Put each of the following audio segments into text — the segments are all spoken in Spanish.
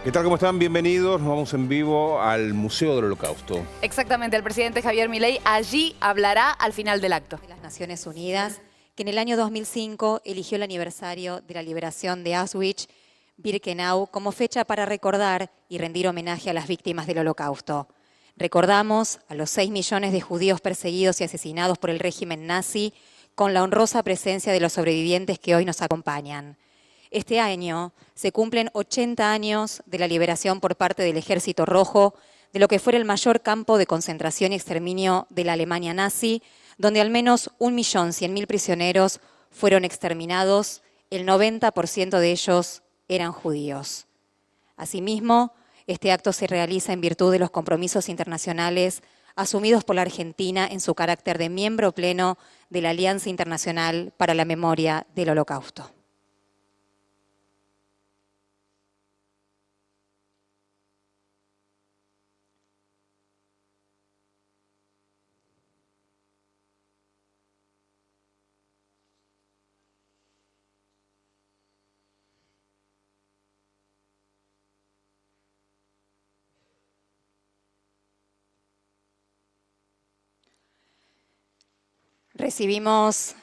¿Qué tal? ¿Cómo están? Bienvenidos. Nos vamos en vivo al Museo del Holocausto. Exactamente, el presidente Javier Milei allí hablará al final del acto. De las Naciones Unidas, que en el año 2005 eligió el aniversario de la liberación de Auschwitz-Birkenau como fecha para recordar y rendir homenaje a las víctimas del Holocausto. Recordamos a los 6 millones de judíos perseguidos y asesinados por el régimen nazi con la honrosa presencia de los sobrevivientes que hoy nos acompañan. Este año se cumplen 80 años de la liberación por parte del Ejército Rojo de lo que fuera el mayor campo de concentración y exterminio de la Alemania nazi, donde al menos 1.100.000 prisioneros fueron exterminados, el 90% de ellos eran judíos. Asimismo, este acto se realiza en virtud de los compromisos internacionales asumidos por la Argentina en su carácter de miembro pleno de la Alianza Internacional para la Memoria del Holocausto. Recibimos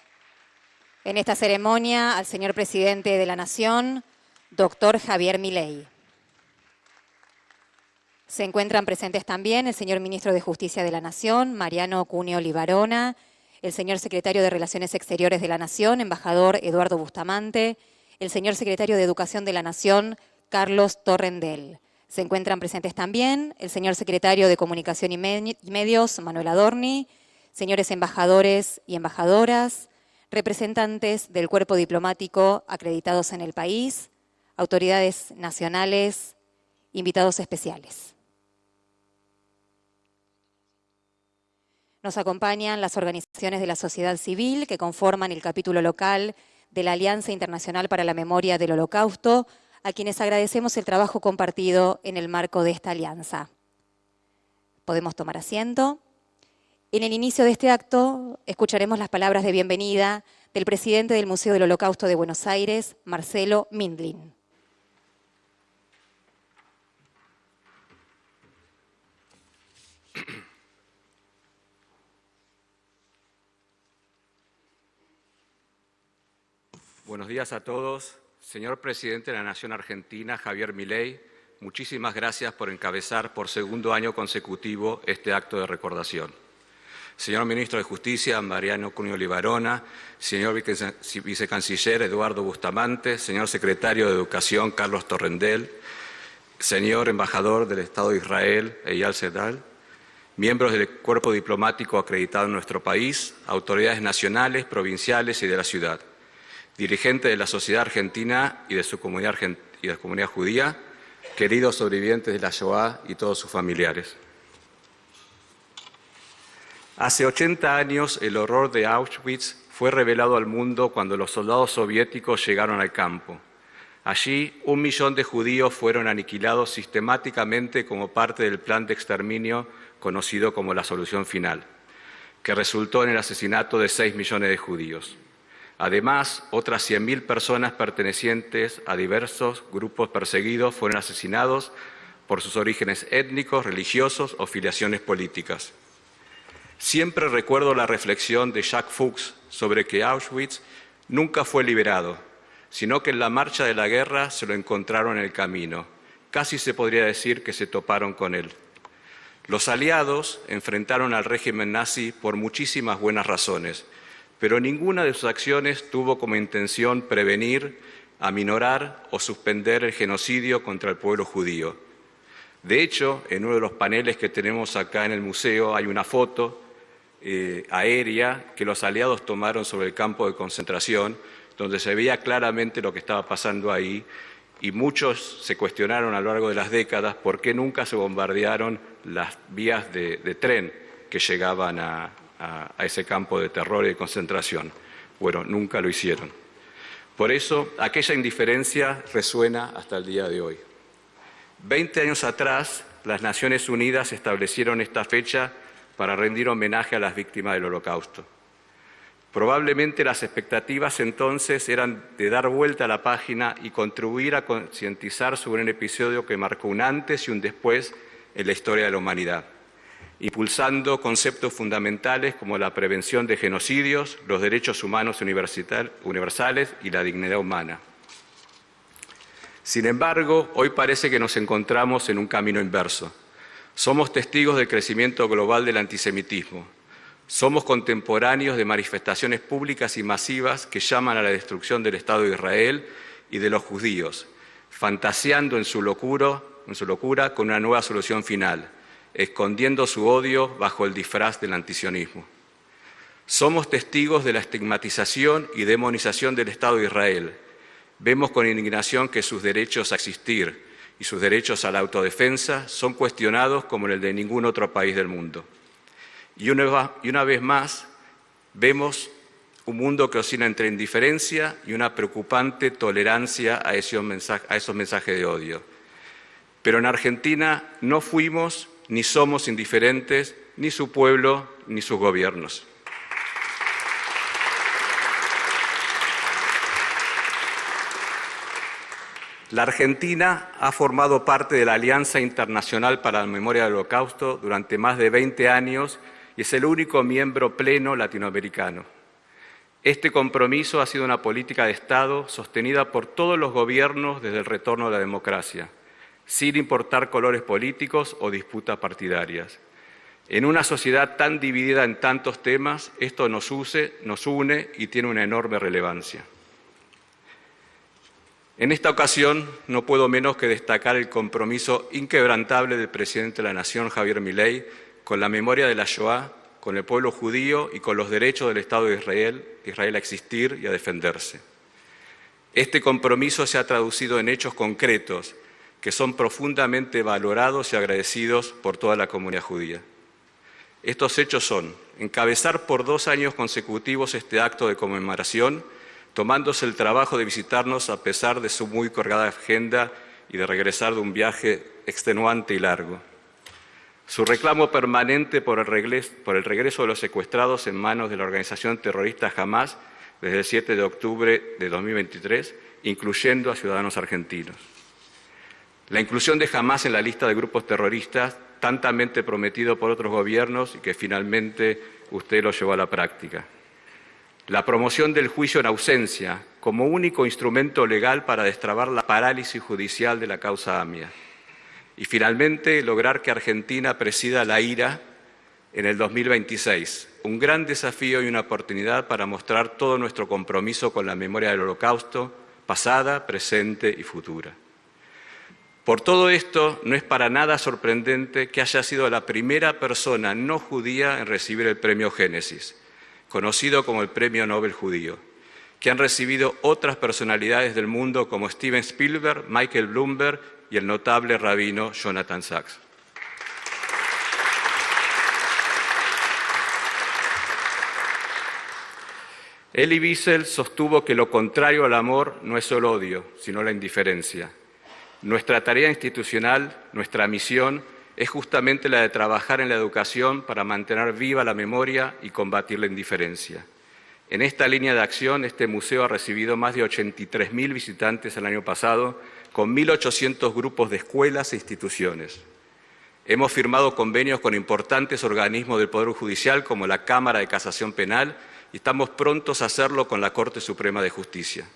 en esta ceremonia al señor presidente de la Nación, doctor Javier Milei. Se encuentran presentes también el señor ministro de Justicia de la Nación, Mariano Cunio Libarona, el señor secretario de Relaciones Exteriores de la Nación, embajador Eduardo Bustamante, el señor secretario de Educación de la Nación, Carlos Torrendel. Se encuentran presentes también el señor secretario de Comunicación y Medios, Manuel Adorni, señores embajadores y embajadoras, representantes del cuerpo diplomático acreditados en el país, autoridades nacionales, invitados especiales. Nos acompañan las organizaciones de la sociedad civil que conforman el capítulo local de la Alianza Internacional para la Memoria del Holocausto, a quienes agradecemos el trabajo compartido en el marco de esta alianza. Podemos tomar asiento. En el inicio de este acto escucharemos las palabras de bienvenida del presidente del Museo del Holocausto de Buenos Aires, Marcelo Mindlin. Buenos días a todos. Señor presidente de la Nación Argentina, Javier Milei, muchísimas gracias por encabezar por segundo año consecutivo este acto de recordación. Señor Ministro de Justicia, Mariano Cunio Libarona, señor Vicecanciller Eduardo Bustamante, señor Secretario de Educación Carlos Torrendel, señor Embajador del Estado de Israel Eyal Sedal, miembros del cuerpo diplomático acreditado en nuestro país, autoridades nacionales, provinciales y de la ciudad, dirigentes de la sociedad argentina y de su comunidad judía, queridos sobrevivientes de la Shoah y todos sus familiares. Hace 80 años, el horror de Auschwitz fue revelado al mundo cuando los soldados soviéticos llegaron al campo. Allí, 1 millón de judíos fueron aniquilados sistemáticamente como parte del plan de exterminio conocido como la solución final, que resultó en el asesinato de 6 millones de judíos. Además, otras 100.000 personas pertenecientes a diversos grupos perseguidos fueron asesinados por sus orígenes étnicos, religiosos o filiaciones políticas. Siempre recuerdo la reflexión de Jacques Fuchs sobre que Auschwitz nunca fue liberado, sino que en la marcha de la guerra se lo encontraron en el camino. Casi se podría decir que se toparon con él. Los aliados enfrentaron al régimen nazi por muchísimas buenas razones, pero ninguna de sus acciones tuvo como intención prevenir, aminorar o suspender el genocidio contra el pueblo judío. De hecho, en uno de los paneles que tenemos acá en el museo hay una foto aérea que los aliados tomaron sobre el campo de concentración, donde se veía claramente lo que estaba pasando ahí, y muchos se cuestionaron a lo largo de las décadas por qué nunca se bombardearon las vías de tren que llegaban a ese campo de terror y de concentración. Bueno, nunca lo hicieron. Por eso, aquella indiferencia resuena hasta el día de hoy. 20 años atrás, las Naciones Unidas establecieron esta fecha para rendir homenaje a las víctimas del Holocausto. Probablemente las expectativas entonces eran de dar vuelta a la página y contribuir a concientizar sobre un episodio que marcó un antes y un después en la historia de la humanidad, impulsando conceptos fundamentales como la prevención de genocidios, los derechos humanos universales y la dignidad humana. Sin embargo, hoy parece que nos encontramos en un camino inverso. Somos testigos del crecimiento global del antisemitismo. Somos contemporáneos de manifestaciones públicas y masivas que llaman a la destrucción del Estado de Israel y de los judíos, fantaseando en su locura con una nueva solución final, escondiendo su odio bajo el disfraz del antisionismo. Somos testigos de la estigmatización y demonización del Estado de Israel. Vemos con indignación que sus derechos a existir y sus derechos a la autodefensa son cuestionados como el de ningún otro país del mundo. Y una vez más, vemos un mundo que oscila entre indiferencia y una preocupante tolerancia a esos mensajes de odio. Pero en Argentina no fuimos ni somos indiferentes, ni su pueblo, ni sus gobiernos. La Argentina ha formado parte de la Alianza Internacional para la Memoria del Holocausto durante más de 20 años y es el único miembro pleno latinoamericano. Este compromiso ha sido una política de Estado sostenida por todos los gobiernos desde el retorno a la democracia, sin importar colores políticos o disputas partidarias. En una sociedad tan dividida en tantos temas, esto nos une y tiene una enorme relevancia. En esta ocasión no puedo menos que destacar el compromiso inquebrantable del presidente de la Nación, Javier Milei, con la memoria de la Shoah, con el pueblo judío y con los derechos del Estado de Israel a existir y a defenderse. Este compromiso se ha traducido en hechos concretos que son profundamente valorados y agradecidos por toda la comunidad judía. Estos hechos son encabezar por 2 años consecutivos este acto de conmemoración, tomándose el trabajo de visitarnos a pesar de su muy cargada agenda y de regresar de un viaje extenuante y largo. Su reclamo permanente por el regreso de los secuestrados en manos de la organización terrorista Hamás desde el 7 de octubre de 2023, incluyendo a ciudadanos argentinos. La inclusión de Hamás en la lista de grupos terroristas, tantamente prometido por otros gobiernos y que finalmente usted lo llevó a la práctica. La promoción del juicio en ausencia como único instrumento legal para destrabar la parálisis judicial de la causa AMIA. Y finalmente lograr que Argentina presida la IRA en el 2026, un gran desafío y una oportunidad para mostrar todo nuestro compromiso con la memoria del Holocausto, pasada, presente y futura. Por todo esto, no es para nada sorprendente que haya sido la primera persona no judía en recibir el premio Génesis, conocido como el Premio Nobel Judío, que han recibido otras personalidades del mundo como Steven Spielberg, Michael Bloomberg y el notable rabino Jonathan Sacks. Elie Wiesel sostuvo que lo contrario al amor no es solo odio, sino la indiferencia. Nuestra tarea institucional, nuestra misión, es justamente la de trabajar en la educación para mantener viva la memoria y combatir la indiferencia. En esta línea de acción, este museo ha recibido más de 83.000 visitantes el año pasado, con 1.800 grupos de escuelas e instituciones. Hemos firmado convenios con importantes organismos del Poder Judicial como la Cámara de Casación Penal y estamos prontos a hacerlo con la Corte Suprema de Justicia.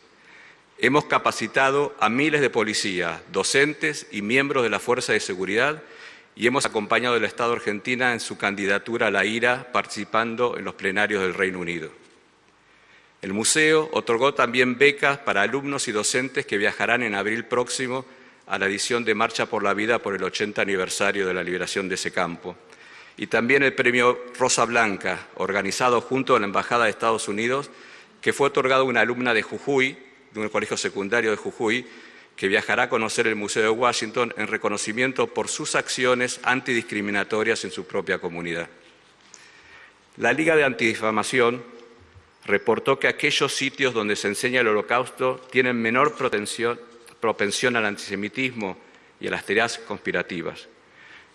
Hemos capacitado a miles de policías, docentes y miembros de la Fuerza de Seguridad y hemos acompañado al Estado de Argentina en su candidatura a la IRA participando en los plenarios del Reino Unido. El museo otorgó también becas para alumnos y docentes que viajarán en abril próximo a la edición de Marcha por la Vida por el 80 aniversario de la liberación de ese campo. Y también el premio Rosa Blanca, organizado junto a la Embajada de Estados Unidos, que fue otorgado a una alumna de Jujuy, de un colegio secundario de Jujuy, que viajará a conocer el Museo de Washington en reconocimiento por sus acciones antidiscriminatorias en su propia comunidad. La Liga de Antidifamación reportó que aquellos sitios donde se enseña el Holocausto tienen menor propensión al antisemitismo y a las teorías conspirativas.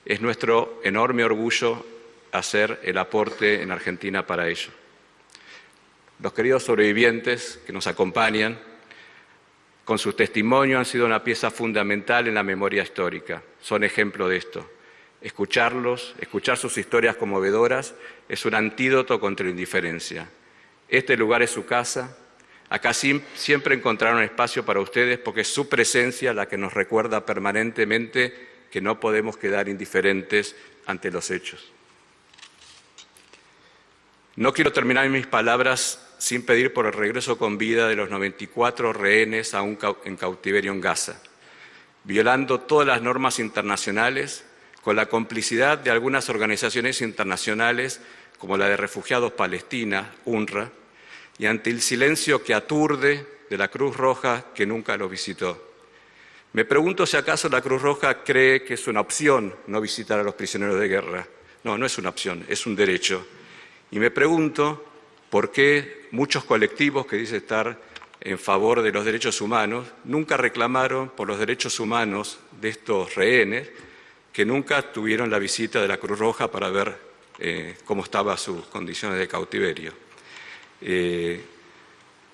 Es nuestro enorme orgullo hacer el aporte en Argentina para ello. Los queridos sobrevivientes que nos acompañan, con su testimonio han sido una pieza fundamental en la memoria histórica. Son ejemplo de esto. Escucharlos, escuchar sus historias conmovedoras, es un antídoto contra la indiferencia. Este lugar es su casa. Acá siempre encontrarán un espacio para ustedes porque es su presencia la que nos recuerda permanentemente que no podemos quedar indiferentes ante los hechos. No quiero terminar mis palabras sin pedir por el regreso con vida de los 94 rehenes aún en cautiverio en Gaza, violando todas las normas internacionales, con la complicidad de algunas organizaciones internacionales como la de Refugiados Palestina, UNRWA, y ante el silencio que aturde de la Cruz Roja que nunca los visitó. Me pregunto si acaso la Cruz Roja cree que es una opción no visitar a los prisioneros de guerra. No, no es una opción, es un derecho. Y me pregunto por qué muchos colectivos que dicen estar en favor de los derechos humanos nunca reclamaron por los derechos humanos de estos rehenes que nunca tuvieron la visita de la Cruz Roja para ver cómo estaban sus condiciones de cautiverio. Y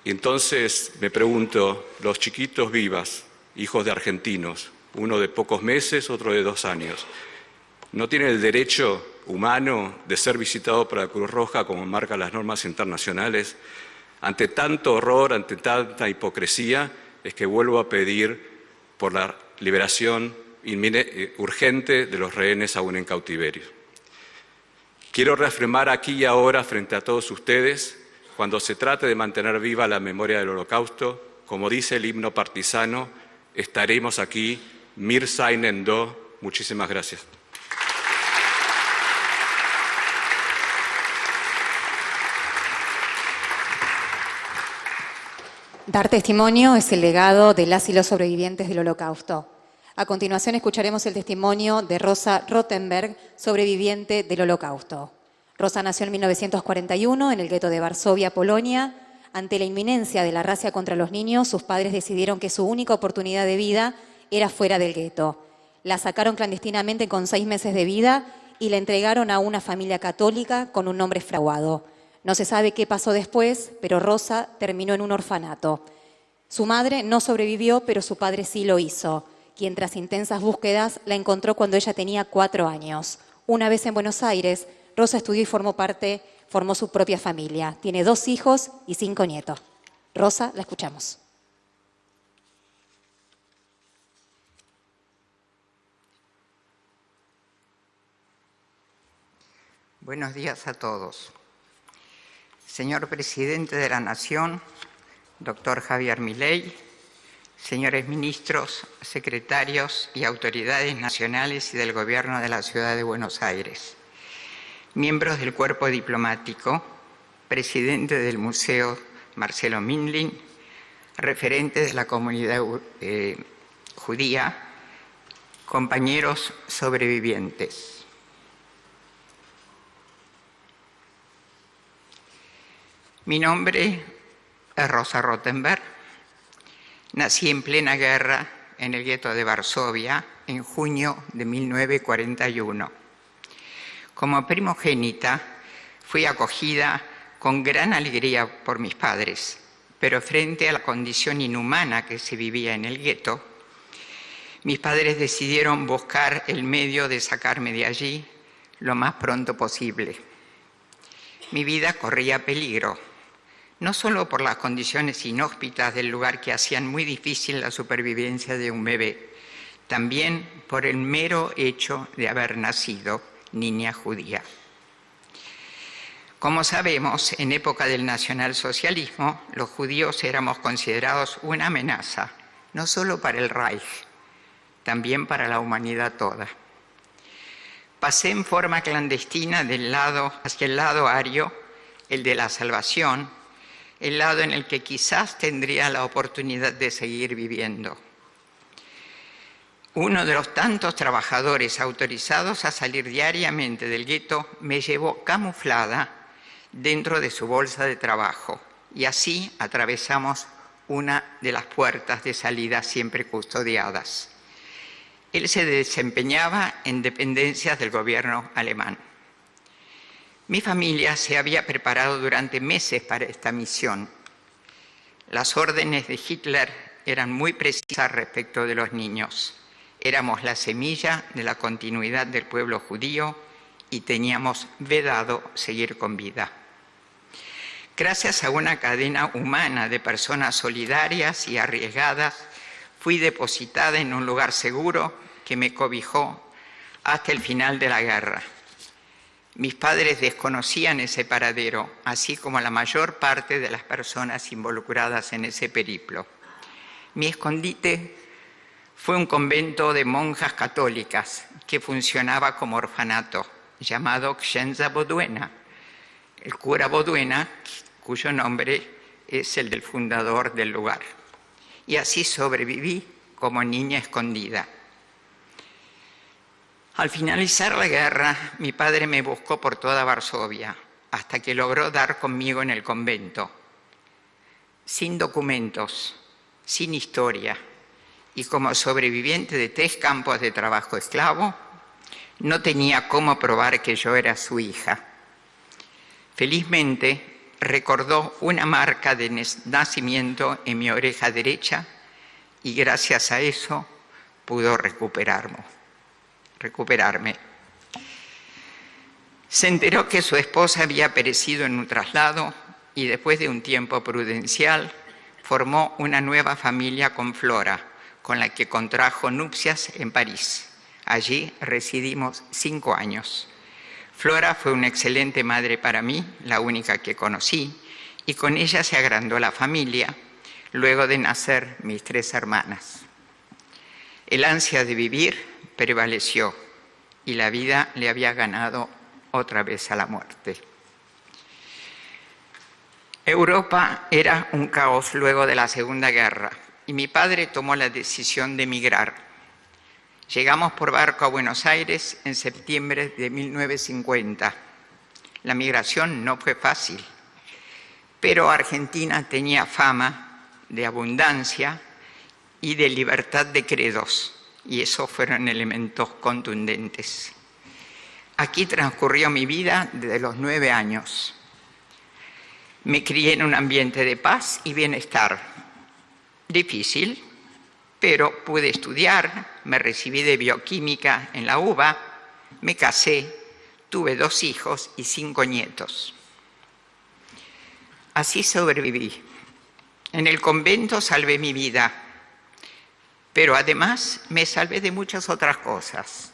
entonces me pregunto, los chiquitos vivas, hijos de argentinos, uno de pocos meses, otro de 2 años, ¿no tienen el derecho humano de ser visitado por la Cruz Roja como marcan las normas internacionales? Ante tanto horror, ante tanta hipocresía, es que vuelvo a pedir por la liberación urgente de los rehenes aún en cautiverio. Quiero reafirmar aquí y ahora frente a todos ustedes, cuando se trate de mantener viva la memoria del Holocausto, como dice el himno partisano, estaremos aquí, Mir seinen do. Muchísimas gracias. Dar testimonio es el legado de las y los sobrevivientes del Holocausto. A continuación escucharemos el testimonio de Rosa Rothenberg, sobreviviente del Holocausto. Rosa nació en 1941 en el gueto de Varsovia, Polonia. Ante la inminencia de la racia contra los niños, sus padres decidieron que su única oportunidad de vida era fuera del gueto. La sacaron clandestinamente con 6 meses de vida y la entregaron a una familia católica con un nombre fraguado. No se sabe qué pasó después, pero Rosa terminó en un orfanato. Su madre no sobrevivió, pero su padre sí lo hizo, quien tras intensas búsquedas la encontró cuando ella tenía 4 años. Una vez en Buenos Aires, Rosa estudió y formó su propia familia. Tiene 2 hijos y 5 nietos. Rosa, la escuchamos. Buenos días a todos. Señor Presidente de la Nación, doctor Javier Milei, señores ministros, secretarios y autoridades nacionales y del Gobierno de la Ciudad de Buenos Aires, miembros del cuerpo diplomático, presidente del Museo Marcelo Mindlin, referentes de la comunidad judía, compañeros sobrevivientes. Mi nombre es Rosa Rothenberg. Nací en plena guerra en el gueto de Varsovia en junio de 1941. Como primogénita fui acogida con gran alegría por mis padres, pero frente a la condición inhumana que se vivía en el gueto, mis padres decidieron buscar el medio de sacarme de allí lo más pronto posible. Mi vida corría peligro, no solo por las condiciones inhóspitas del lugar que hacían muy difícil la supervivencia de un bebé, también por el mero hecho de haber nacido niña judía. Como sabemos, en época del nacionalsocialismo, los judíos éramos considerados una amenaza, no solo para el Reich, también para la humanidad toda. Pasé en forma clandestina hacia el lado ario, el de la salvación, el lado en el que quizás tendría la oportunidad de seguir viviendo. Uno de los tantos trabajadores autorizados a salir diariamente del gueto me llevó camuflada dentro de su bolsa de trabajo y así atravesamos una de las puertas de salida siempre custodiadas. Él se desempeñaba en dependencias del gobierno alemán. Mi familia se había preparado durante meses para esta misión. Las órdenes de Hitler eran muy precisas respecto de los niños. Éramos la semilla de la continuidad del pueblo judío y teníamos vedado seguir con vida. Gracias a una cadena humana de personas solidarias y arriesgadas, fui depositada en un lugar seguro que me cobijó hasta el final de la guerra. Mis padres desconocían ese paradero, así como la mayor parte de las personas involucradas en ese periplo. Mi escondite fue un convento de monjas católicas que funcionaba como orfanato, llamado Księdza Boduena, el cura Boduena, cuyo nombre es el del fundador del lugar. Y así sobreviví como niña escondida. Al finalizar la guerra, mi padre me buscó por toda Varsovia, hasta que logró dar conmigo en el convento. Sin documentos, sin historia, y como sobreviviente de 3 campos de trabajo esclavo, no tenía cómo probar que yo era su hija. Felizmente, recordó una marca de nacimiento en mi oreja derecha y gracias a eso pudo recuperarme. Se enteró que su esposa había perecido en un traslado y después de un tiempo prudencial formó una nueva familia con Flora, con la que contrajo nupcias en París. Allí residimos 5 años. Flora fue una excelente madre para mí, la única que conocí, y con ella se agrandó la familia, luego de nacer mis 3 hermanas. El ansia de vivir prevaleció y la vida le había ganado otra vez a la muerte. Europa era un caos luego de la Segunda Guerra y mi padre tomó la decisión de emigrar. Llegamos por barco a Buenos Aires en septiembre de 1950. La migración no fue fácil, pero Argentina tenía fama de abundancia y de libertad de credos, y esos fueron elementos contundentes. Aquí transcurrió mi vida desde los 9 años. Me crié en un ambiente de paz y bienestar. Difícil, pero pude estudiar, me recibí de bioquímica en la UBA, me casé, tuve 2 hijos y 5 nietos. Así sobreviví. En el convento salvé mi vida, pero además me salvé de muchas otras cosas.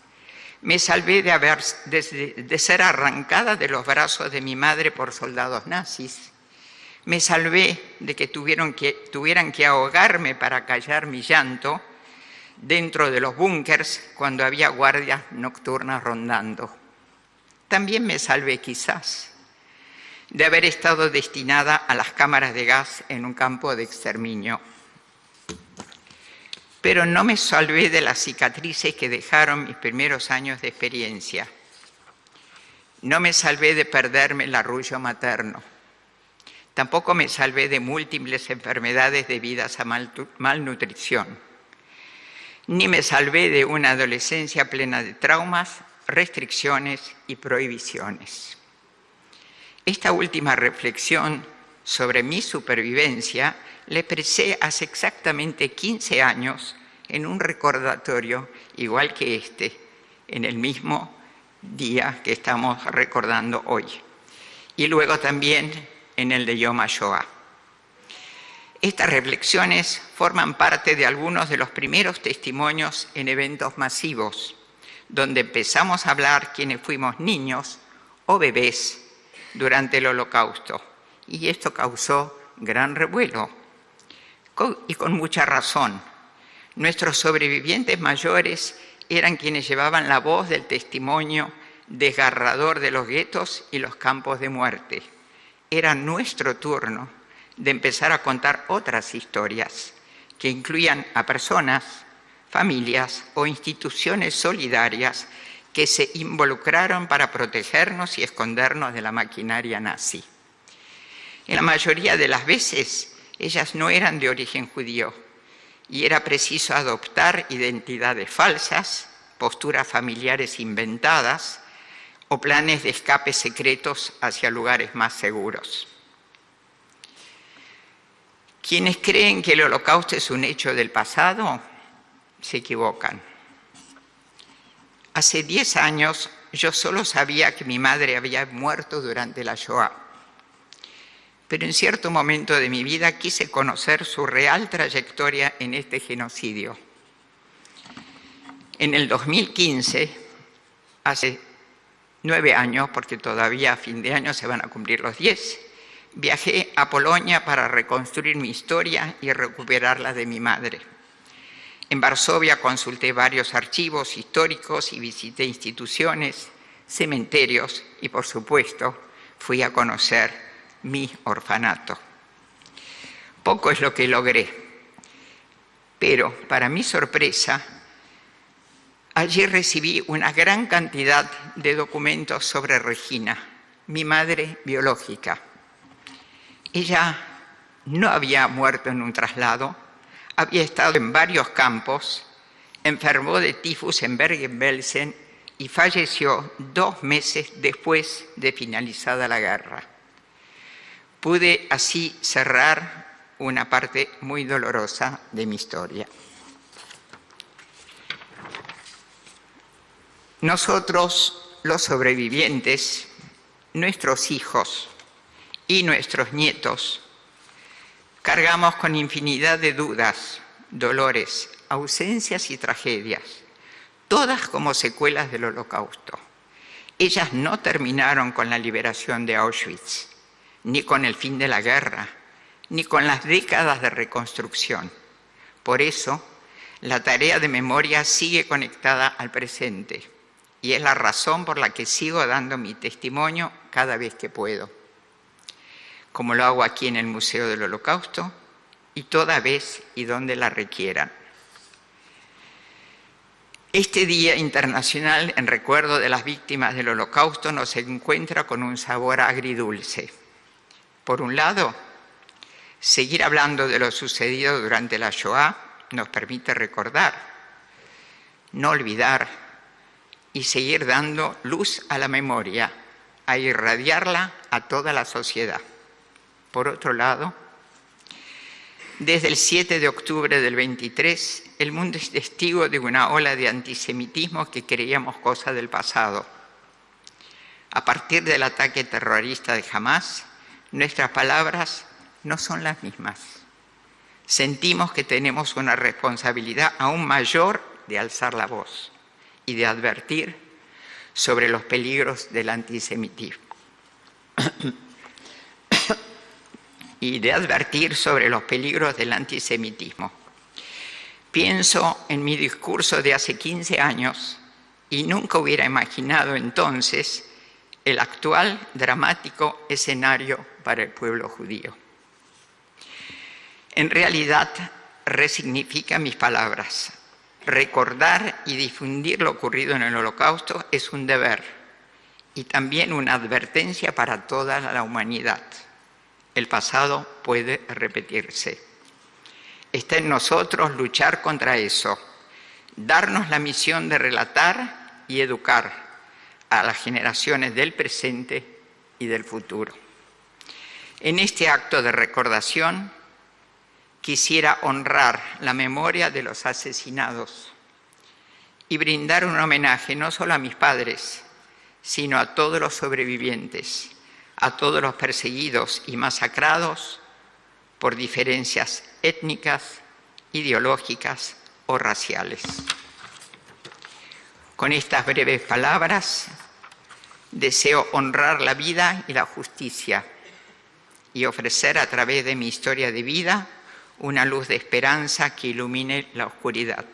Me salvé de ser arrancada de los brazos de mi madre por soldados nazis. Me salvé de que tuvieran que ahogarme para callar mi llanto dentro de los búnkers cuando había guardias nocturnas rondando. También me salvé, quizás, de haber estado destinada a las cámaras de gas en un campo de exterminio. Pero no me salvé de las cicatrices que dejaron mis primeros años de experiencia. No me salvé de perderme el arrullo materno. Tampoco me salvé de múltiples enfermedades debidas a malnutrición. Ni me salvé de una adolescencia plena de traumas, restricciones y prohibiciones. Esta última reflexión sobre mi supervivencia la expresé hace exactamente 15 años en un recordatorio igual que este, en el mismo día que estamos recordando hoy. Y luego también en el de Yom HaShoah. Estas reflexiones forman parte de algunos de los primeros testimonios en eventos masivos, donde empezamos a hablar quienes fuimos niños o bebés durante el Holocausto. Y esto causó gran revuelo, y con mucha razón. Nuestros sobrevivientes mayores eran quienes llevaban la voz del testimonio desgarrador de los guetos y los campos de muerte. Era nuestro turno de empezar a contar otras historias que incluían a personas, familias o instituciones solidarias que se involucraron para protegernos y escondernos de la maquinaria nazi. En la mayoría de las veces, ellas no eran de origen judío y era preciso adoptar identidades falsas, posturas familiares inventadas o planes de escape secretos hacia lugares más seguros. Quienes creen que el Holocausto es un hecho del pasado, se equivocan. Hace 10 años yo solo sabía que mi madre había muerto durante la Shoah, pero en cierto momento de mi vida quise conocer su real trayectoria en este genocidio. En el 2015, hace 9 años, porque todavía a fin de año se van a cumplir los 10, viajé a Polonia para reconstruir mi historia y recuperarla de mi madre. En Varsovia consulté varios archivos históricos y visité instituciones, cementerios y, por supuesto, fui a conocer mi orfanato. Poco es lo que logré, pero para mi sorpresa, allí recibí una gran cantidad de documentos sobre Regina, mi madre biológica. Ella no había muerto en un traslado, había estado en varios campos, enfermó de tifus en Bergen-Belsen y falleció 2 meses después de finalizada la guerra. Pude así cerrar una parte muy dolorosa de mi historia. Nosotros, los sobrevivientes, nuestros hijos y nuestros nietos, cargamos con infinidad de dudas, dolores, ausencias y tragedias, todas como secuelas del Holocausto. Ellas no terminaron con la liberación de Auschwitz, ni con el fin de la guerra, ni con las décadas de reconstrucción. Por eso, la tarea de memoria sigue conectada al presente, y es la razón por la que sigo dando mi testimonio cada vez que puedo, como lo hago aquí en el Museo del Holocausto, y toda vez y donde la requieran. Este Día Internacional en recuerdo de las víctimas del Holocausto nos encuentra con un sabor agridulce. Por un lado, seguir hablando de lo sucedido durante la Shoah nos permite recordar, no olvidar y seguir dando luz a la memoria, a irradiarla a toda la sociedad. Por otro lado, desde el 7 de octubre del 23, el mundo es testigo de una ola de antisemitismo que creíamos cosa del pasado. A partir del ataque terrorista de Hamás, nuestras palabras no son las mismas. Sentimos que tenemos una responsabilidad aún mayor de alzar la voz y de advertir sobre los peligros del antisemitismo. Pienso en mi discurso de hace 15 años y nunca hubiera imaginado entonces el actual dramático escenario para el pueblo judío. En realidad, resignifica mis palabras. Recordar y difundir lo ocurrido en el Holocausto es un deber y también una advertencia para toda la humanidad. El pasado puede repetirse. Está en nosotros luchar contra eso, darnos la misión de relatar y educar a las generaciones del presente y del futuro. En este acto de recordación, quisiera honrar la memoria de los asesinados y brindar un homenaje no solo a mis padres, sino a todos los sobrevivientes, a todos los perseguidos y masacrados por diferencias étnicas, ideológicas o raciales. Con estas breves palabras, deseo honrar la vida y la justicia y ofrecer a través de mi historia de vida una luz de esperanza que ilumine la oscuridad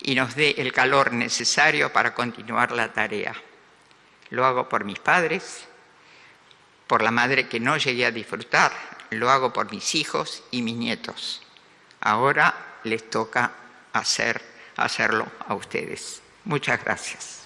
y nos dé el calor necesario para continuar la tarea. Lo hago por mis padres, por la madre que no llegué a disfrutar, lo hago por mis hijos y mis nietos. Ahora les toca hacerlo a ustedes. Muchas gracias.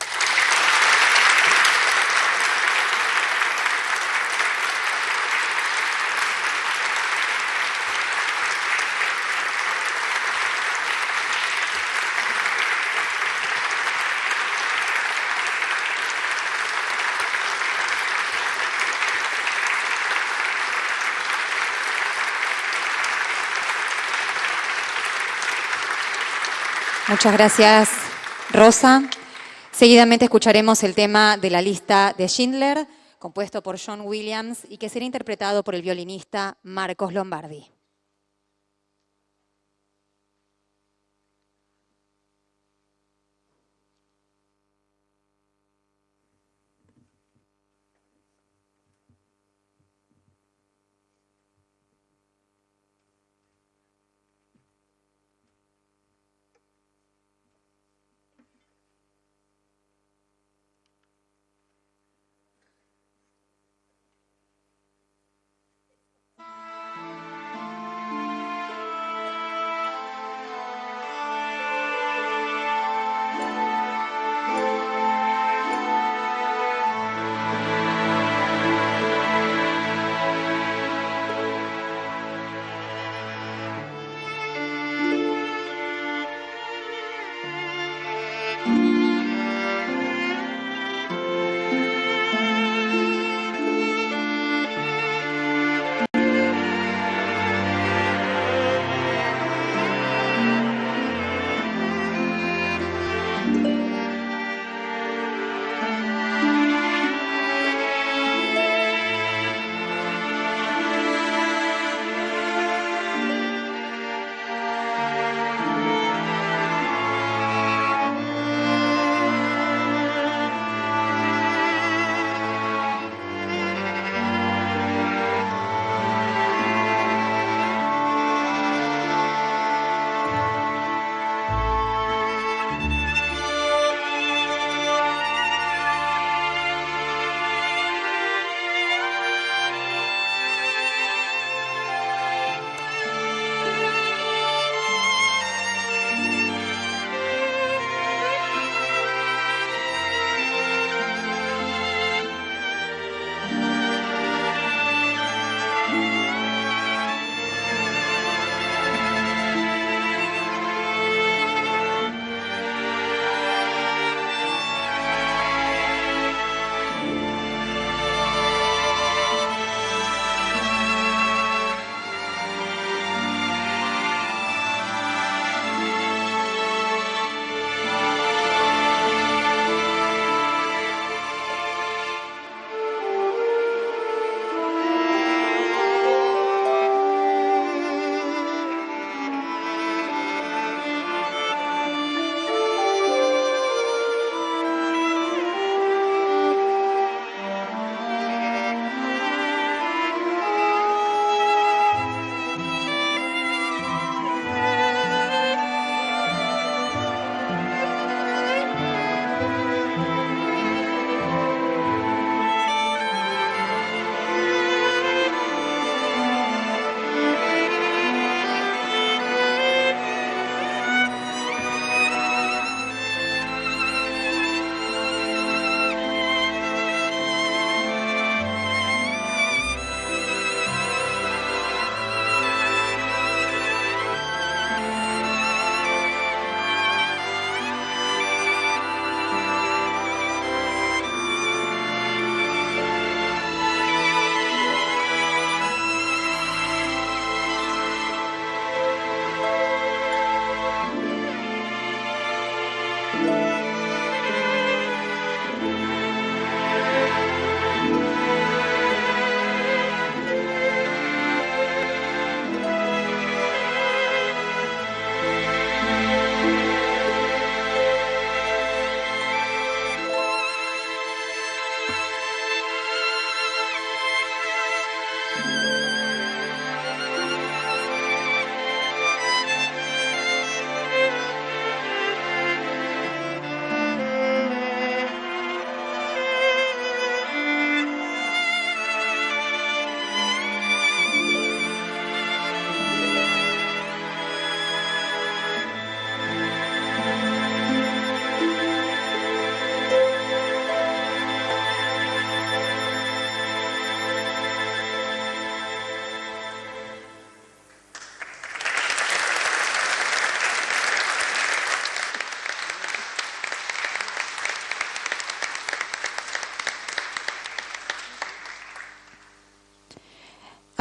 Muchas gracias, Rosa. Seguidamente escucharemos el tema de la lista de Schindler, compuesto por John Williams y que será interpretado por el violinista Marcos Lombardi.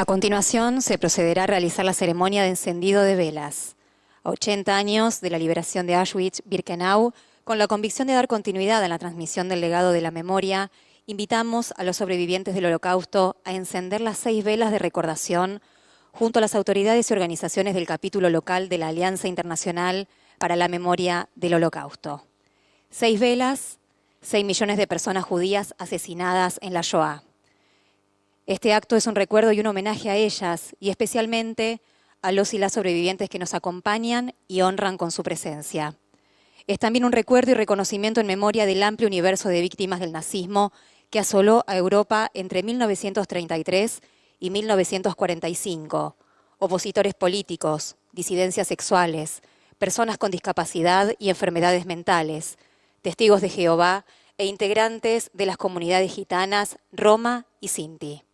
A continuación, se procederá a realizar la ceremonia de encendido de velas. A 80 años de la liberación de Auschwitz-Birkenau, con la convicción de dar continuidad a la transmisión del legado de la memoria, invitamos a los sobrevivientes del Holocausto a encender las 6 velas de recordación junto a las autoridades y organizaciones del capítulo local de la Alianza Internacional para la Memoria del Holocausto. 6 velas, 6 millones de personas judías asesinadas en la Shoah. Este acto es un recuerdo y un homenaje a ellas y especialmente a los y las sobrevivientes que nos acompañan y honran con su presencia. Es también un recuerdo y reconocimiento en memoria del amplio universo de víctimas del nazismo que asoló a Europa entre 1933 y 1945. Opositores políticos, disidencias sexuales, personas con discapacidad y enfermedades mentales, testigos de Jehová e integrantes de las comunidades gitanas, Roma y Sinti.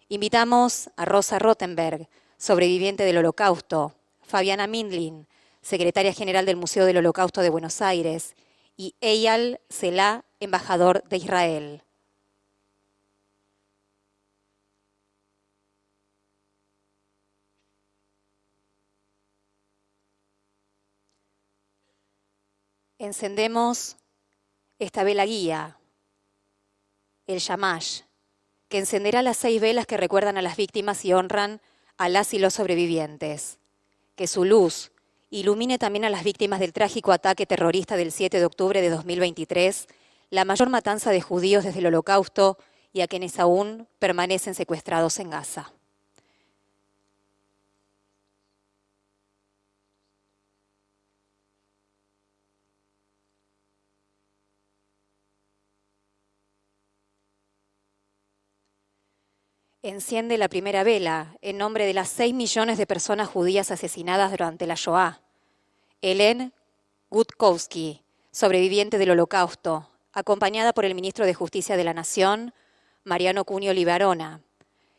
Invitamos a Rosa Rothenberg, sobreviviente del Holocausto, Fabiana Mindlin, secretaria general del Museo del Holocausto de Buenos Aires, y Eyal Selah, embajador de Israel. Encendemos esta vela guía, el Shamash, que encenderá las 6 velas que recuerdan a las víctimas y honran a las y los sobrevivientes. Que su luz ilumine también a las víctimas del trágico ataque terrorista del 7 de octubre de 2023, la mayor matanza de judíos desde el Holocausto y a quienes aún permanecen secuestrados en Gaza. Enciende la primera vela en nombre de las 6 millones de personas judías asesinadas durante la Shoah. Helen Gutkowski, sobreviviente del Holocausto, acompañada por el ministro de Justicia de la Nación, Mariano Cunio Libarona,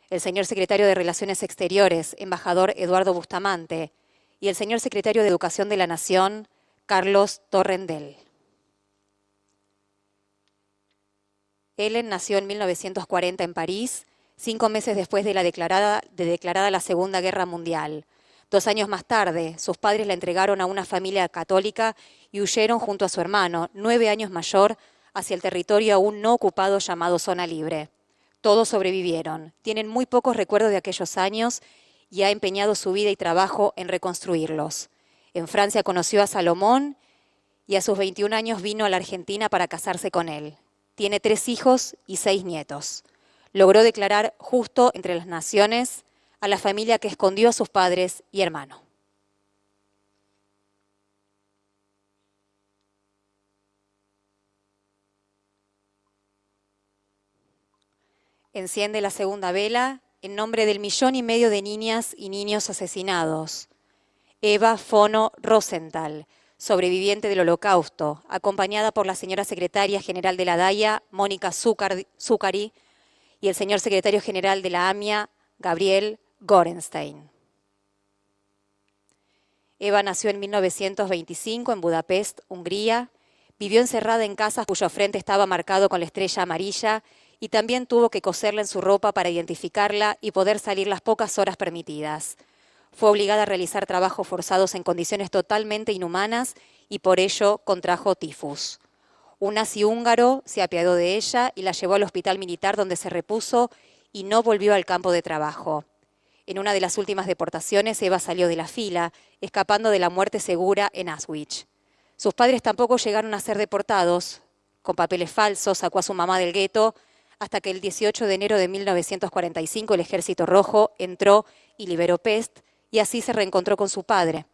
el señor secretario de Relaciones Exteriores, embajador Eduardo Bustamante, y el señor secretario de Educación de la Nación, Carlos Torrendel. Helen nació en 1940 en París, 5 meses después de declarada la Segunda Guerra Mundial. 2 años más tarde, sus padres la entregaron a una familia católica y huyeron junto a su hermano, 9 años mayor, hacia el territorio aún no ocupado llamado Zona Libre. Todos sobrevivieron, tienen muy pocos recuerdos de aquellos años y ha empeñado su vida y trabajo en reconstruirlos. En Francia conoció a Salomón y a sus 21 años vino a la Argentina para casarse con él. Tiene 3 hijos y 6 nietos. Logró declarar justo entre las naciones a la familia que escondió a sus padres y hermano. Enciende la segunda vela en nombre del 1,5 millones de niñas y niños asesinados. Eva Fono Rosenthal, sobreviviente del Holocausto, acompañada por la señora secretaria general de la DAIA, Mónica Zuccari, y el señor secretario general de la AMIA, Gabriel Gorenstein. Eva nació en 1925 en Budapest, Hungría. Vivió encerrada en casas cuyo frente estaba marcado con la estrella amarilla y también tuvo que coserla en su ropa para identificarla y poder salir las pocas horas permitidas. Fue obligada a realizar trabajos forzados en condiciones totalmente inhumanas y por ello contrajo tifus. Un nazi húngaro se apiadó de ella y la llevó al hospital militar donde se repuso y no volvió al campo de trabajo. En una de las últimas deportaciones, Eva salió de la fila, escapando de la muerte segura en Auschwitz. Sus padres tampoco llegaron a ser deportados. Con papeles falsos sacó a su mamá del gueto hasta que el 18 de enero de 1945 el Ejército Rojo entró y liberó Pest y así se reencontró con su padre.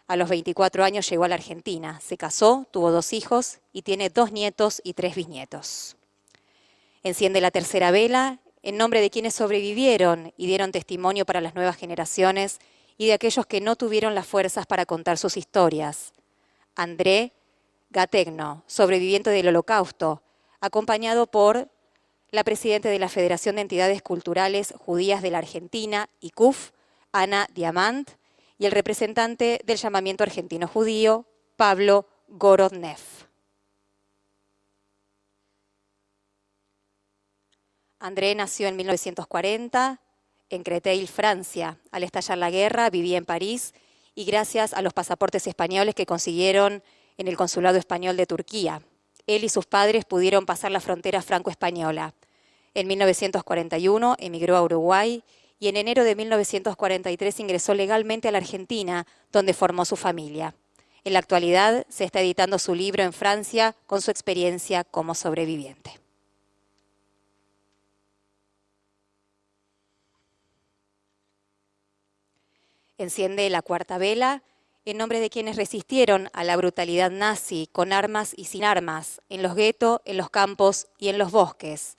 A los 24 años llegó a la Argentina, se casó, tuvo 2 hijos y tiene 2 nietos y 3 bisnietos. Enciende la tercera vela en nombre de quienes sobrevivieron y dieron testimonio para las nuevas generaciones y de aquellos que no tuvieron las fuerzas para contar sus historias. André Gattegno, sobreviviente del Holocausto, acompañado por la presidenta de la Federación de Entidades Culturales Judías de la Argentina, ICUF, Ana Diamant, y el representante del llamamiento argentino judío, Pablo Gorodnev. André nació en 1940 en Créteil, Francia. Al estallar la guerra, vivía en París y gracias a los pasaportes españoles que consiguieron en el Consulado Español de Turquía. Él y sus padres pudieron pasar la frontera franco-española. En 1941 emigró a Uruguay y en enero de 1943 ingresó legalmente a la Argentina, donde formó su familia. En la actualidad se está editando su libro en Francia con su experiencia como sobreviviente. Enciende la cuarta vela en nombre de quienes resistieron a la brutalidad nazi con armas y sin armas, en los guetos, en los campos y en los bosques.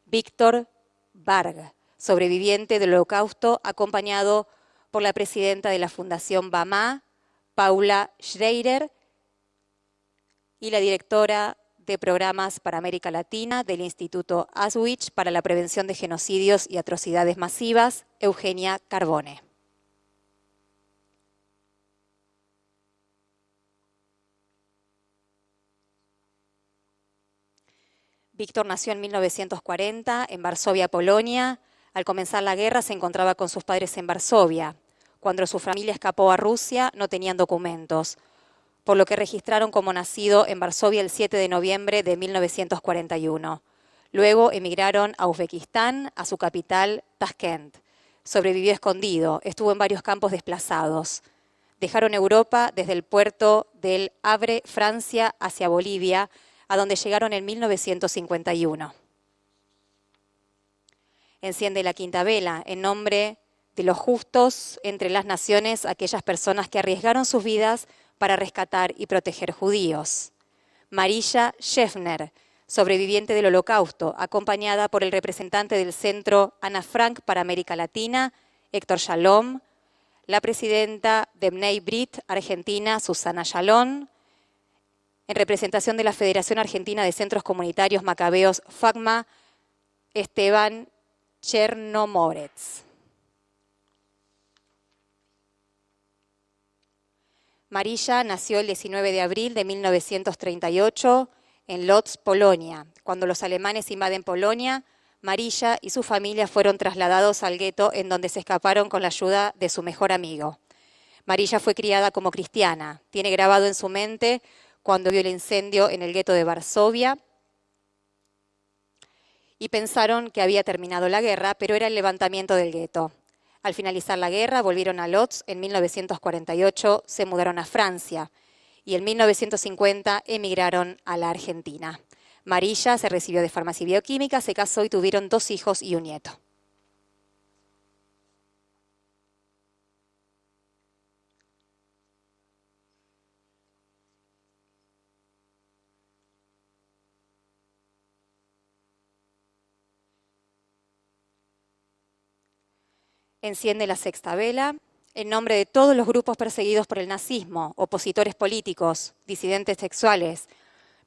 Víctor Varg, sobreviviente del Holocausto, acompañado por la presidenta de la Fundación BAMA, Paula Schreier, y la directora de programas para América Latina del Instituto Auschwitz para la Prevención de Genocidios y Atrocidades Masivas, Eugenia Carbone. Víctor nació en 1940 en Varsovia, Polonia. Al comenzar la guerra se encontraba con sus padres en Varsovia. Cuando su familia escapó a Rusia no tenían documentos, por lo que registraron como nacido en Varsovia el 7 de noviembre de 1941. Luego emigraron a Uzbekistán, a su capital, Tashkent. Sobrevivió escondido, estuvo en varios campos desplazados. Dejaron Europa desde el puerto del Havre, Francia, hacia Bolivia, a donde llegaron en 1951. Enciende la quinta vela en nombre de los justos entre las naciones, aquellas personas que arriesgaron sus vidas para rescatar y proteger judíos. Marilla Schäffner, sobreviviente del Holocausto, acompañada por el representante del Centro Ana Frank para América Latina, Héctor Shalom, la presidenta de Bnei Brit Argentina, Susana Shalom, en representación de la Federación Argentina de Centros Comunitarios Macabeos, FACMA, Esteban Chernomorets. Marilla nació el 19 de abril de 1938 en Lodz, Polonia. Cuando los alemanes invaden Polonia, Marilla y su familia fueron trasladados al gueto en donde se escaparon con la ayuda de su mejor amigo. Marilla fue criada como cristiana. Tiene grabado en su mente cuando vio el incendio en el gueto de Varsovia y pensaron que había terminado la guerra, pero era el levantamiento del gueto. Al finalizar la guerra, volvieron a Lodz. En 1948 se mudaron a Francia y en 1950 emigraron a la Argentina. Marilla se recibió de farmacia y bioquímica, se casó y tuvieron 2 hijos y un nieto. Enciende la sexta vela en nombre de todos los grupos perseguidos por el nazismo, opositores políticos, disidentes sexuales,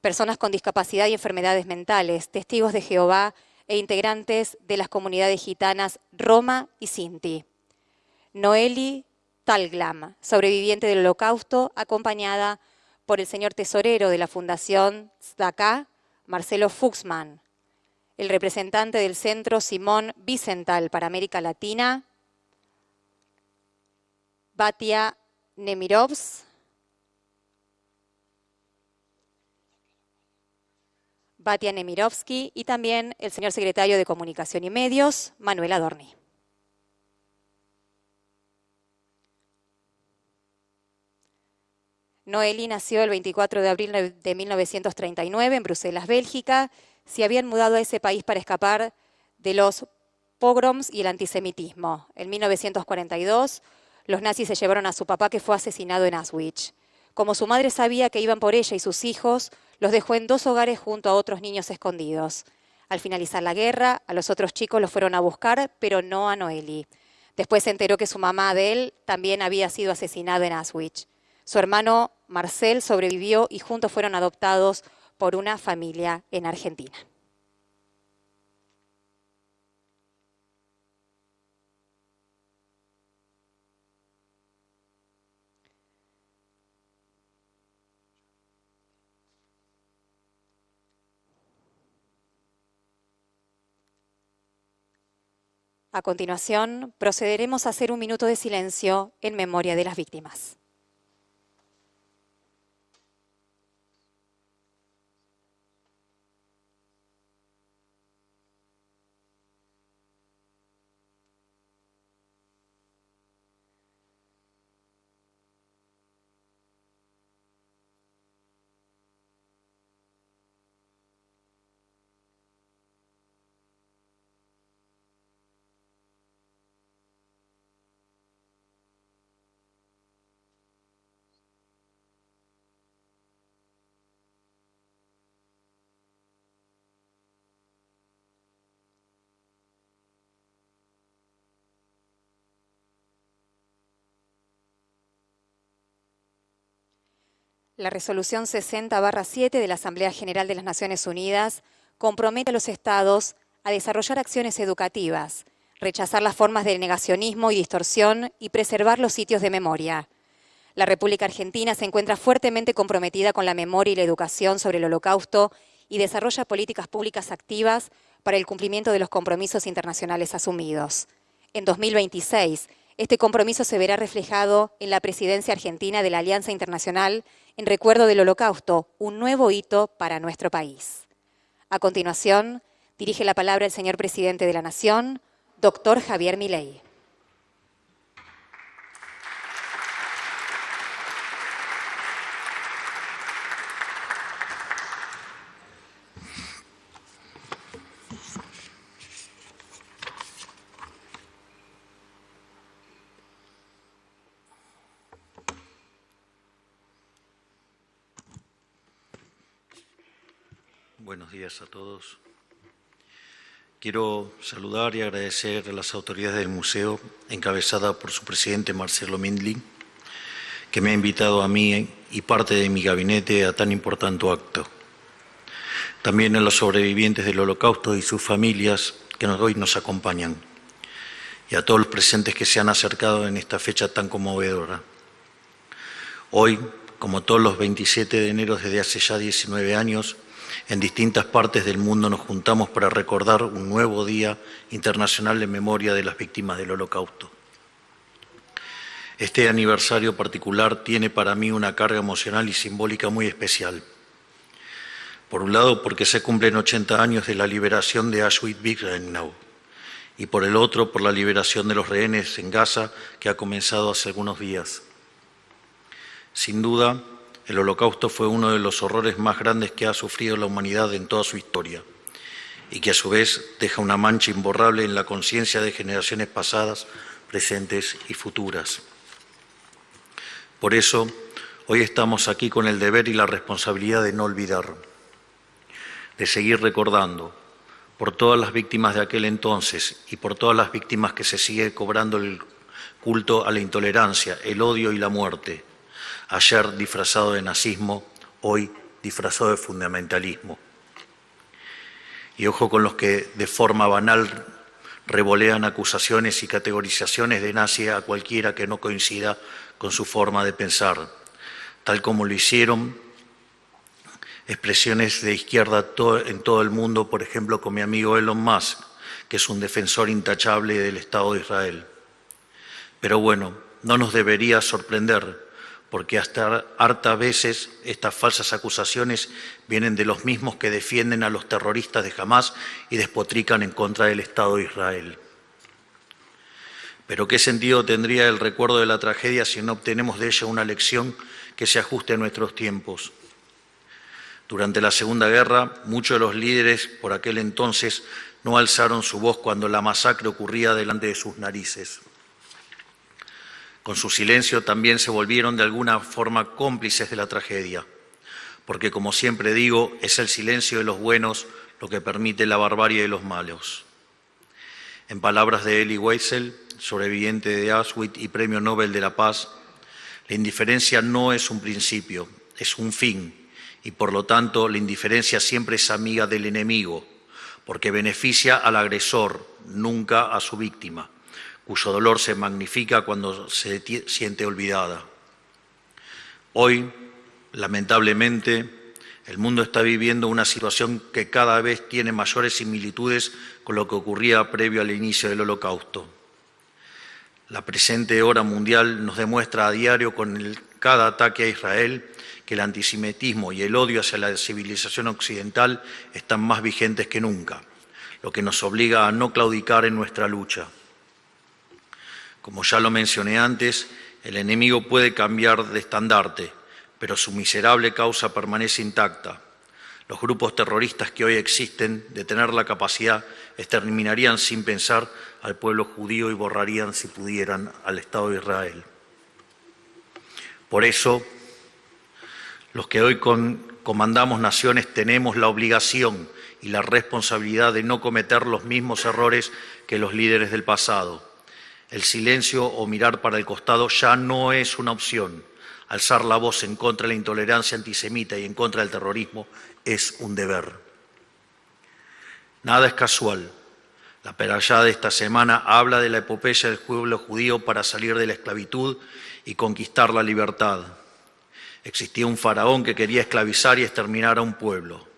personas con discapacidad y enfermedades mentales, testigos de Jehová e integrantes de las comunidades gitanas Roma y Sinti. Noeli Talglam, sobreviviente del Holocausto, acompañada por el señor tesorero de la Fundación Tzedakah, Marcelo Fuchsman, el representante del Centro Simón Wiesenthal para América Latina, Batia Nemirovsky, y también el señor secretario de Comunicación y Medios, Manuel Adorni. Noeli nació el 24 de abril de 1939 en Bruselas, Bélgica. Se habían mudado a ese país para escapar de los pogroms y el antisemitismo. En 1942, los nazis se llevaron a su papá, que fue asesinado en Auschwitz. Como su madre sabía que iban por ella y sus hijos, los dejó en 2 hogares junto a otros niños escondidos. Al finalizar la guerra, a los otros chicos los fueron a buscar, pero no a Noeli. Después se enteró que su mamá de él también había sido asesinada en Auschwitz. Su hermano Marcel sobrevivió y juntos fueron adoptados por una familia en Argentina. A continuación, procederemos a hacer un minuto de silencio en memoria de las víctimas. La resolución 60/7 de la Asamblea General de las Naciones Unidas compromete a los Estados a desarrollar acciones educativas, rechazar las formas de negacionismo y distorsión y preservar los sitios de memoria. La República Argentina se encuentra fuertemente comprometida con la memoria y la educación sobre el Holocausto y desarrolla políticas públicas activas para el cumplimiento de los compromisos internacionales asumidos. En 2026, este compromiso se verá reflejado en la presidencia argentina de la Alianza Internacional en recuerdo del Holocausto, un nuevo hito para nuestro país. A continuación, dirige la palabra el señor presidente de la Nación, doctor Javier Milei. Buenos días a todos. Quiero saludar y agradecer a las autoridades del museo, encabezada por su presidente Marcelo Mindlin, que me ha invitado a mí y parte de mi gabinete a tan importante acto. También a los sobrevivientes del Holocausto y sus familias que hoy nos acompañan, y a todos los presentes que se han acercado en esta fecha tan conmovedora. Hoy, como todos los 27 de enero desde hace ya 19 años, en distintas partes del mundo nos juntamos para recordar un nuevo Día Internacional en memoria de las víctimas del Holocausto. Este aniversario particular tiene para mí una carga emocional y simbólica muy especial. Por un lado, porque se cumplen 80 años de la liberación de Auschwitz-Birkenau, y por el otro, por la liberación de los rehenes en Gaza, que ha comenzado hace algunos días. Sin duda, el Holocausto fue uno de los horrores más grandes que ha sufrido la humanidad en toda su historia, y que a su vez deja una mancha imborrable en la conciencia de generaciones pasadas, presentes y futuras. Por eso, hoy estamos aquí con el deber y la responsabilidad de no olvidar, de seguir recordando por todas las víctimas de aquel entonces y por todas las víctimas que se sigue cobrando el culto a la intolerancia, el odio y la muerte. Ayer disfrazado de nazismo, hoy disfrazado de fundamentalismo. Y ojo con los que de forma banal revolean acusaciones y categorizaciones de nazi a cualquiera que no coincida con su forma de pensar, tal como lo hicieron expresiones de izquierda en todo el mundo, por ejemplo, con mi amigo Elon Musk, que es un defensor intachable del Estado de Israel. Pero bueno, no nos debería sorprender, porque hasta hartas veces estas falsas acusaciones vienen de los mismos que defienden a los terroristas de Hamás y despotrican en contra del Estado de Israel. Pero ¿qué sentido tendría el recuerdo de la tragedia si no obtenemos de ella una lección que se ajuste a nuestros tiempos? Durante la Segunda Guerra, muchos de los líderes por aquel entonces no alzaron su voz cuando la masacre ocurría delante de sus narices. Con su silencio también se volvieron de alguna forma cómplices de la tragedia, porque como siempre digo, es el silencio de los buenos lo que permite la barbarie de los malos. En palabras de Elie Wiesel, sobreviviente de Auschwitz y Premio Nobel de la Paz, la indiferencia no es un principio, es un fin, y por lo tanto la indiferencia siempre es amiga del enemigo, porque beneficia al agresor, nunca a su víctima, cuyo dolor se magnifica cuando se siente olvidada. Hoy, lamentablemente, El mundo está viviendo una situación que cada vez tiene mayores similitudes con lo que ocurría previo al inicio del Holocausto. La presente hora mundial nos demuestra a diario con cada ataque a Israel que el antisemitismo y el odio hacia la civilización occidental están más vigentes que nunca, lo que nos obliga a no claudicar en nuestra lucha. Como ya lo mencioné antes, el enemigo puede cambiar de estandarte, pero su miserable causa permanece intacta. Los grupos terroristas que hoy existen, de tener la capacidad, exterminarían sin pensar al pueblo judío y borrarían, si pudieran, al Estado de Israel. Por eso, los que hoy comandamos naciones tenemos la obligación y la responsabilidad de no cometer los mismos errores que los líderes del pasado. El silencio o mirar para el costado ya no es una opción. Alzar la voz en contra de la intolerancia antisemita y en contra del terrorismo es un deber. Nada es casual. La perashá de esta semana habla de la epopeya del pueblo judío para salir de la esclavitud y conquistar la libertad. Existía un faraón que quería esclavizar y exterminar a un pueblo,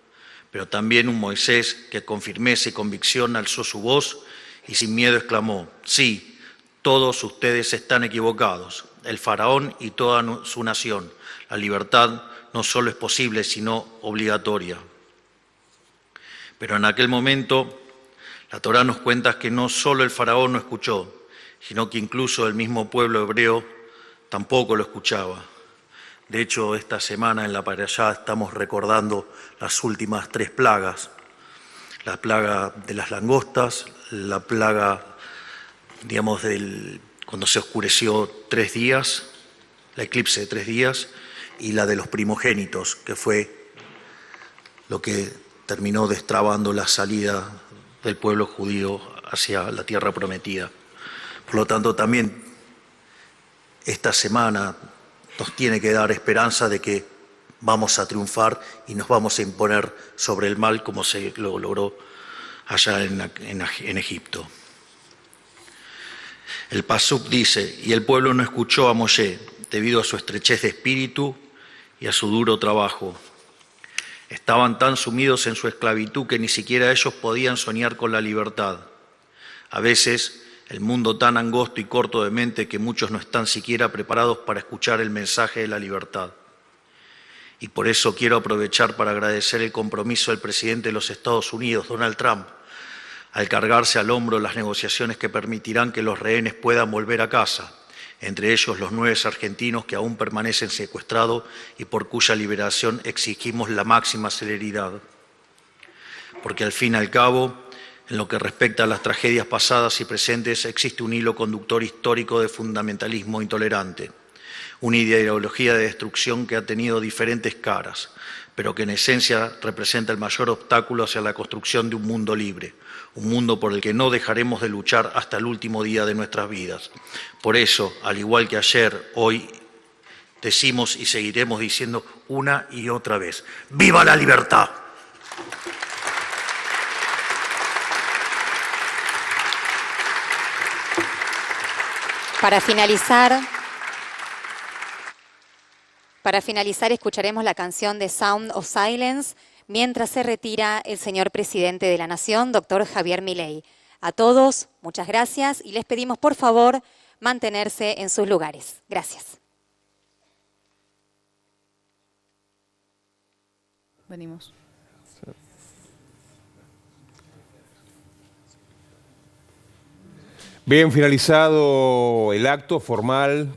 pero también un Moisés que con firmeza y convicción alzó su voz y sin miedo exclamó: sí, todos ustedes están equivocados, el faraón y toda su nación. La libertad no solo es posible, sino obligatoria. Pero en aquel momento, la Torá nos cuenta que no solo el faraón no escuchó, sino que incluso el mismo pueblo hebreo tampoco lo escuchaba. De hecho, esta semana en la Parashá estamos recordando las últimas 3 plagas. La plaga de las langostas, la plaga, digamos, cuando se oscureció 3 días, la eclipse de 3 días, y la de los primogénitos, que fue lo que terminó destrabando la salida del pueblo judío hacia la tierra prometida. Por lo tanto, también esta semana nos tiene que dar esperanza de que vamos a triunfar y nos vamos a imponer sobre el mal como se lo logró allá en Egipto. El Pasuk dice: y el pueblo no escuchó a Moshe debido a su estrechez de espíritu y a su duro trabajo. Estaban tan sumidos en su esclavitud que ni siquiera ellos podían soñar con la libertad. A veces, el mundo tan angosto y corto de mente que muchos no están siquiera preparados para escuchar el mensaje de la libertad. Y por eso quiero aprovechar para agradecer el compromiso del presidente de los Estados Unidos, Donald Trump, al cargarse al hombro las negociaciones que permitirán que los rehenes puedan volver a casa, entre ellos los 9 argentinos que aún permanecen secuestrados y por cuya liberación exigimos la máxima celeridad. Porque al fin y al cabo, en lo que respecta a las tragedias pasadas y presentes, existe un hilo conductor histórico de fundamentalismo intolerante, una ideología de destrucción que ha tenido diferentes caras, pero que en esencia representa el mayor obstáculo hacia la construcción de un mundo libre, un mundo por el que no dejaremos de luchar hasta el último día de nuestras vidas. Por eso, al igual que ayer, hoy decimos y seguiremos diciendo una y otra vez: ¡viva la libertad! Para finalizar, escucharemos la canción de Sound of Silence mientras se retira el señor presidente de la Nación, doctor Javier Milei. A todos, muchas gracias y les pedimos, por favor, mantenerse en sus lugares. Gracias. Venimos. Bien, finalizado el acto formal,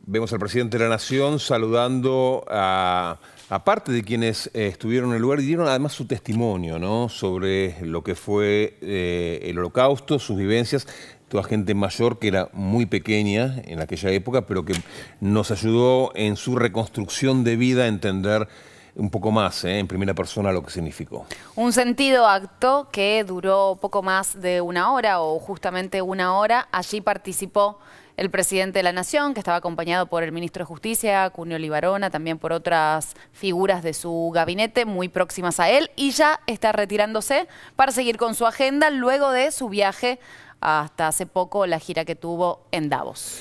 vemos al presidente de la Nación saludando a parte de quienes estuvieron en el lugar y dieron además su testimonio, ¿no?, sobre lo que fue el Holocausto, sus vivencias. Toda gente mayor que era muy pequeña en aquella época, pero que nos ayudó en su reconstrucción de vida a entender un poco más, en primera persona, lo que significó. Un sentido acto que duró poco más de 1 hora o justamente 1 hora. Allí participó el presidente de la Nación, que estaba acompañado por el ministro de Justicia, Cunio Libarona, también por otras figuras de su gabinete muy próximas a él, y ya está retirándose para seguir con su agenda luego de su viaje hasta hace poco, la gira que tuvo en Davos.